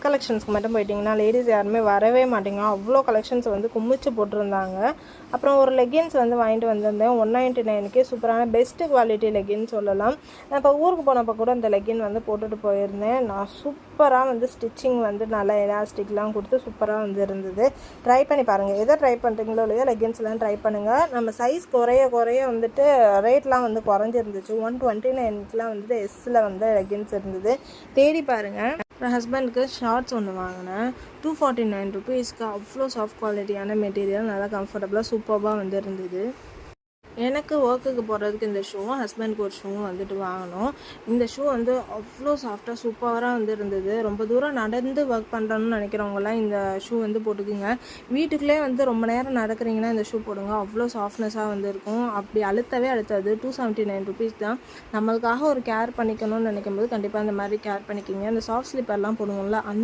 கலெக்ஷன்ஸ்க்கு மட்டும் போயிட்டிங்கன்னா லேடிஸ் யாருமே வரவே மாட்டீங்க. அவ்வளோ கலெக்ஷன்ஸ் வந்து குமிச்சு போட்டிருந்தாங்க. அப்புறம் ஒரு லெகின்ஸ் வந்து வாங்கிட்டு வந்திருந்தேன். 199க்கே சூப்பரான பெஸ்ட்டு குவாலிட்டி லெகின் சொல்லலாம். நான் இப்போ ஊருக்கு போனப்போ கூட அந்த லெகின் வந்து போட்டுட்டு போயிருந்தேன். நான் சூப்பராக வந்து ஸ்டிச்சிங் வந்து நல்லா எலாஸ்டிக்லாம் கொடுத்து சூப்பராக வந்து இருந்தது. ட்ரை பண்ணி பாருங்கள். எதை ட்ரை பண்ணுறீங்களோ இல்லையோ லெகின்ஸ்லாம் ட்ரை பண்ணுங்கள். நம்ம சைஸ் குறைய வந்துட்டு ரேட்லாம் வந்து குறைஞ்சிருந்துச்சு. 129க்குலாம் வந்துட்டு எஸ்ஸில் வந்து லெகின்ஸ் இருந்தது. தேடி பாருங்கள். என் ஹஸ்பண்டுக்கு ஷார்ட்ஸ் ஒன்று வாங்கினேன். 249 ருபீஸ்க்கு அவ்வளோ சாஃப்ட் குவாலிட்டியான மெட்டீரியல், நல்லா கம்ஃபர்டபுளாக சூப்பராக வந்து இருந்தது. எனக்கு ஒர்க்குக்கு போகிறதுக்கு இந்த ஷூவும் ஹஸ்பண்டுக்கு ஒரு ஷூவும் வந்துட்டு வாங்கினோம். இந்த ஷூ வந்து அவ்வளோ சாஃப்டாக சூப்பராக வந்து இருந்தது. ரொம்ப தூரம் நடந்து ஒர்க் பண்ணுறோன்னு நினைக்கிறவங்களாம் இந்த ஷூ வந்து போட்டுக்குங்க. வீட்டுக்குள்ளே வந்து ரொம்ப நேரம் நடக்கிறீங்கன்னா இந்த ஷூ போடுங்க. அவ்வளோ சாஃப்ட்னஸாக வந்து இருக்கும். அப்படி அழுத்தவே அழுத்தாது. 279 ருபீஸ் தான். நம்மளுக்காக ஒரு கேர் பண்ணிக்கணும்னு நினைக்கும் போது கண்டிப்பாக இந்த மாதிரி கேர் பண்ணிக்கிங்க. அந்த சாஃப்ட் ஸ்லிப்பர்லாம் போடுவோம்ல, அந்த